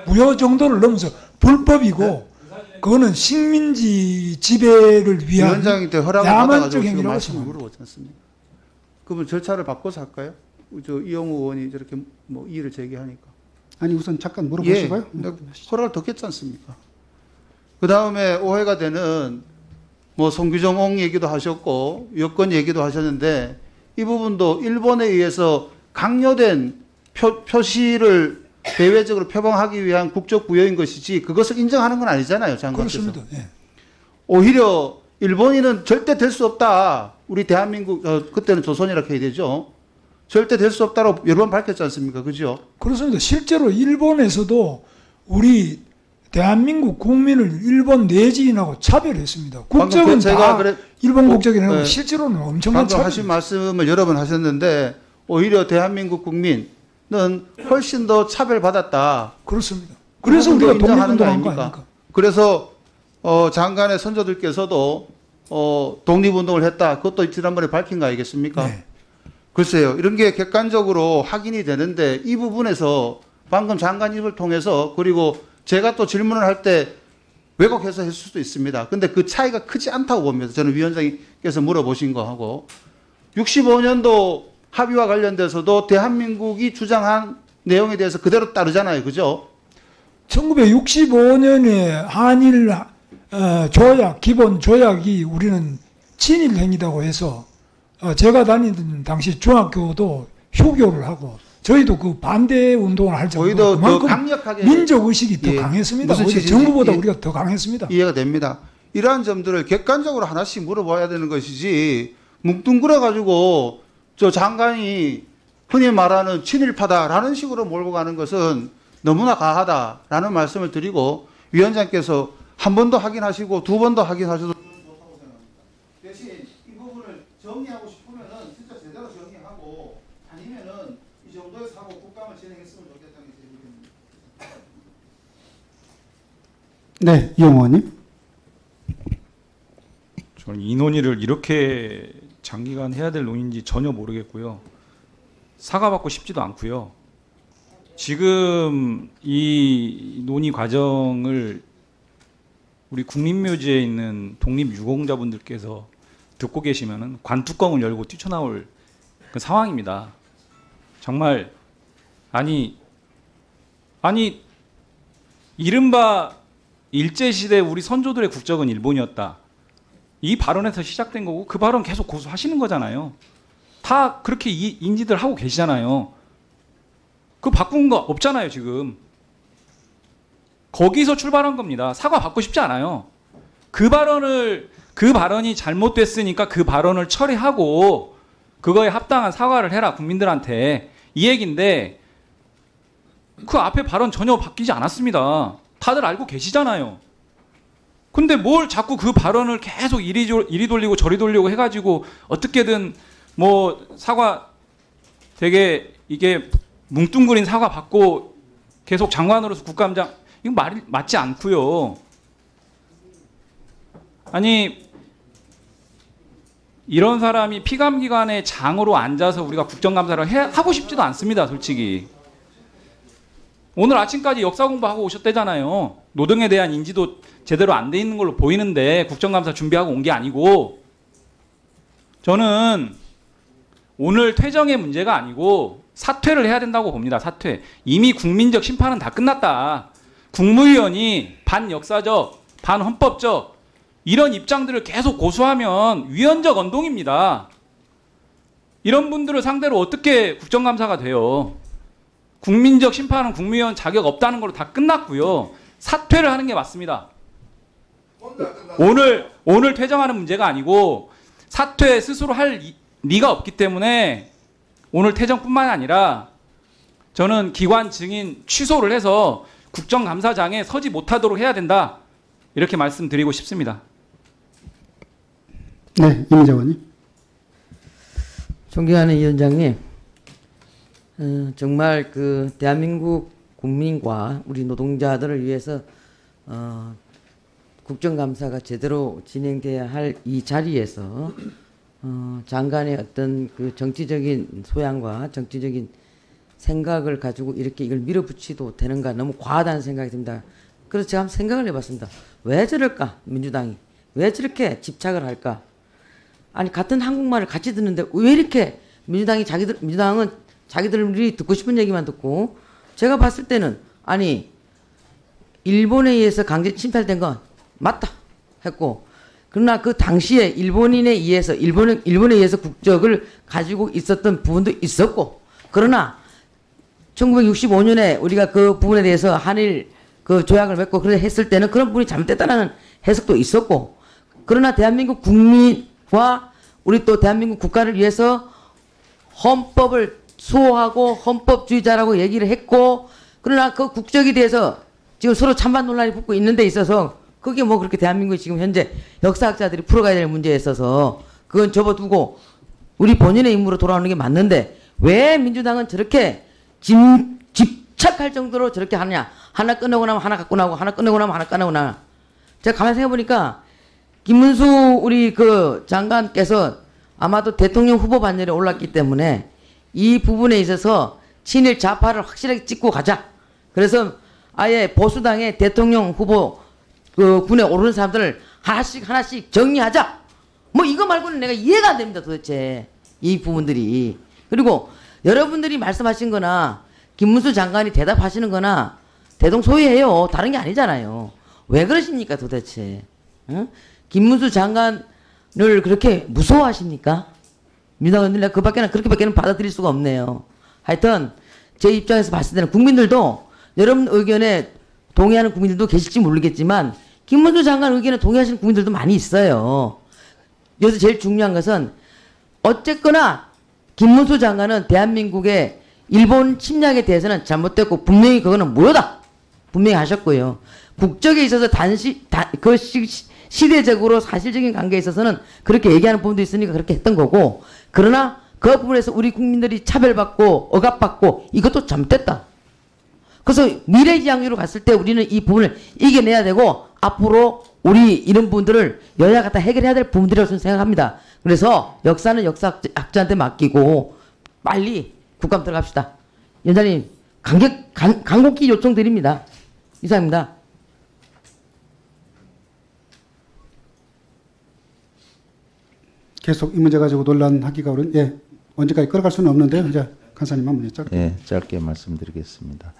무효 정도를 넘어서 불법이고 그거는 식민지 지배를 위한 위원장한테 허락을 야만적 받아가지고 지금 행위라고 말씀을 생각합니다. 물어보지 않습니까? 그러면 절차를 바꿔서 할까요? 저 이영우 의원이 저렇게 뭐 이의를 제기하니까. 아니 우선 잠깐 물어보시고요. 예, 허락을 뒀겠지 않습니까? 그 다음에 오해가 되는 뭐 송규정옹 얘기도 하셨고 여권 얘기도 하셨는데 이 부분도 일본에 의해서 강요된 표시를 대외적으로 표방하기 위한 국적 부여인 것이지 그것을 인정하는 건 아니잖아요, 장관께서. 그렇습니다. 예. 오히려 일본인은 절대 될 수 없다. 우리 대한민국 그때는 조선이라고 해야 되죠. 절대 될 수 없다고 여러 번 밝혔지 않습니까? 그죠? 그렇습니다. 실제로 일본에서도 우리 대한민국 국민을 일본 내지인하고 차별했습니다. 국적은 다 일본 국적이라고 네. 실제로는 엄청난 방금 하신 차별입니다. 말씀을 여러 번 하셨는데 오히려 대한민국 국민은 훨씬 더 차별받았다. 그렇습니다. 그래서 우리가 인정하는 거 독립운동한 거 아닙니까? 아닙니까? 그래서 장관의 선조들께서도 독립운동을 했다. 그것도 지난번에 밝힌 거 아니겠습니까? 네. 글쎄요. 이런 게 객관적으로 확인이 되는데 이 부분에서 방금 장관 입을 통해서 그리고 제가 또 질문을 할 때 왜곡해서 했을 수도 있습니다. 근데 그 차이가 크지 않다고 봅니다. 저는 위원장님께서 물어보신 거하고 65년도 합의와 관련돼서도 대한민국이 주장한 내용에 대해서 그대로 따르잖아요. 그죠? 1965년에 한일 조약, 기본 조약이 우리는 친일 행위라고 해서 제가 다니던 당시 중학교도 휴교를 하고 저희도 그 반대 운동을 할 정도로 저희도 더 그만큼 강력하게 민족 의식이 더 예, 강했습니다. 무슨 오히려 취지인지 정부보다 예, 우리가 더 강했습니다. 이해가 됩니다. 이러한 점들을 객관적으로 하나씩 물어봐야 되는 것이지 뭉뚱그려 가지고 저 장관이 흔히 말하는 친일파다라는 식으로 몰고 가는 것은 너무나 과하다라는 말씀을 드리고 위원장께서 한 번 더 확인하시고 두 번 더 확인하셔도 좋다고 생각합니다. 대신 이 부분을 정리하고 싶으면은 진짜 제대로 정리하고 아니면은 이 정도에서 하고 국감을 진행했으면 좋겠다는 게 제 의견입니다. 네, 이영호 의원님. 저는 이 논의를 이렇게 장기간 해야 될 논의인지 전혀 모르겠고요. 사과받고 싶지도 않고요. 지금 이 논의 과정을 우리 국립묘지에 있는 독립유공자분들께서 듣고 계시면은 관뚜껑을 열고 뛰쳐나올 그 상황입니다. 정말 아니 이른바 일제시대 우리 선조들의 국적은 일본이었다. 이 발언에서 시작된 거고 그 발언 계속 고수하시는 거잖아요. 다 그렇게 인지들 하고 계시잖아요. 그거 바꾼 거 없잖아요, 지금. 거기서 출발한 겁니다. 사과 받고 싶지 않아요. 그 발언이 잘못됐으니까 그 발언을 처리하고 그거에 합당한 사과를 해라, 국민들한테. 이 얘기인데 그 앞에 발언 전혀 바뀌지 않았습니다. 다들 알고 계시잖아요. 근데 뭘 자꾸 그 발언을 계속 이리 돌리고 저리 돌리고 해가지고 어떻게든 뭐 사과 되게 이게 뭉뚱그린 사과 받고 계속 장관으로서 국감장 이거 말이 맞지 않고요. 아니 이런 사람이 피감기관의 장으로 앉아서 우리가 국정감사를 하고 싶지도 않습니다. 솔직히. 오늘 아침까지 역사 공부하고 오셨대잖아요. 노동에 대한 인지도 제대로 안 돼 있는 걸로 보이는데 국정감사 준비하고 온 게 아니고 저는 오늘 퇴정의 문제가 아니고 사퇴를 해야 된다고 봅니다. 사퇴. 이미 국민적 심판은 다 끝났다. 국무위원이 반역사적, 반헌법적 이런 입장들을 계속 고수하면 위헌적 언동입니다. 이런 분들을 상대로 어떻게 국정감사가 돼요. 국민적 심판은 국무위원 자격 없다는 걸로 다 끝났고요. 사퇴를 하는 게 맞습니다. 오늘 퇴정하는 문제가 아니고 사퇴 스스로 할 리가 없기 때문에 오늘 퇴정뿐만 아니라 저는 기관 증인 취소를 해서 국정감사장에 서지 못하도록 해야 된다. 이렇게 말씀드리고 싶습니다. 네, 이민정 의원님. 존경하는 위원장님, 정말 그 대한민국 국민과 우리 노동자들을 위해서 국정감사가 제대로 진행돼야 할 이 자리에서 장관의 어떤 그 정치적인 소양과 정치적인 생각을 가지고 이렇게 이걸 밀어붙이도 되는가 너무 과하다는 생각이 듭니다. 그래서 제가 한번 생각을 해봤습니다. 왜 저럴까 민주당이 왜 저렇게 집착을 할까? 아니 같은 한국말을 같이 듣는데 왜 이렇게 민주당은 자기들이 듣고 싶은 얘기만 듣고 제가 봤을 때는 아니 일본에 의해서 강제 침탈된 건 맞다 했고 그러나 그 당시에 일본에 의해서 국적을 가지고 있었던 부분도 있었고 그러나 1965년에 우리가 그 부분에 대해서 한일 그 조약을 맺고 그래 했을 때는 그런 부분이 잘못됐다는 해석도 있었고 그러나 대한민국 국민과 우리 또 대한민국 국가를 위해서 헌법을 수호하고 헌법주의자라고 얘기를 했고 그러나 그 국적에 대해서 지금 서로 찬반 논란이 붙고 있는 데 있어서 그게 뭐 그렇게 대한민국이 지금 현재 역사학자들이 풀어가야 될 문제에 있어서 그건 접어두고 우리 본인의 임무로 돌아오는 게 맞는데 왜 민주당은 저렇게 집착할 정도로 저렇게 하느냐. 하나 끝내고 나면 하나 갖고 나오고 하나 끝내고 나면 하나 꺼내고 나. 제가 가만히 생각해보니까 김문수 우리 그 장관께서 아마도 대통령 후보 반열에 올랐기 때문에 이 부분에 있어서 친일 좌파를 확실하게 찍고 가자. 그래서 아예 보수당의 대통령 후보 그 군에 오르는 사람들을 하나씩 정리하자. 뭐 이거 말고는 내가 이해가 안 됩니다 도대체 이 부분들이. 그리고 여러분들이 말씀하신 거나 김문수 장관이 대답하시는 거나 대동소이해요. 다른 게 아니잖아요. 왜 그러십니까 도대체. 응? 김문수 장관을 그렇게 무서워하십니까? 민주당은 그렇게밖에는 받아들일 수가 없네요. 하여튼 제 입장에서 봤을 때는 국민들도 여러분 의견에 동의하는 국민들도 계실지 모르겠지만 김문수 장관 의견에 동의하시는 국민들도 많이 있어요. 여기서 제일 중요한 것은 어쨌거나 김문수 장관은 대한민국의 일본 침략에 대해서는 잘못됐고 분명히 그거는 무효다. 분명히 하셨고요. 국적에 있어서 시대적으로 사실적인 관계에 있어서는 그렇게 얘기하는 부분도 있으니까 그렇게 했던 거고 그러나 그 부분에서 우리 국민들이 차별받고 억압받고 이것도 잘못됐다. 그래서 미래지향적으로 갔을 때 우리는 이 부분을 이겨내야 되고 앞으로 우리 이런 부분들을 여야가 다 해결해야 될 부분들이라고 저는 생각합니다. 그래서 역사는 역사학자한테 맡기고 빨리 국감 들어갑시다. 위원장님 간곡히 요청드립니다. 이상입니다. 계속 이 문제 가지고 논란하기가 어려운 언제까지 끌어갈 수는 없는데요. 이제 간사님 한번 짧게. 짧게 말씀드리겠습니다.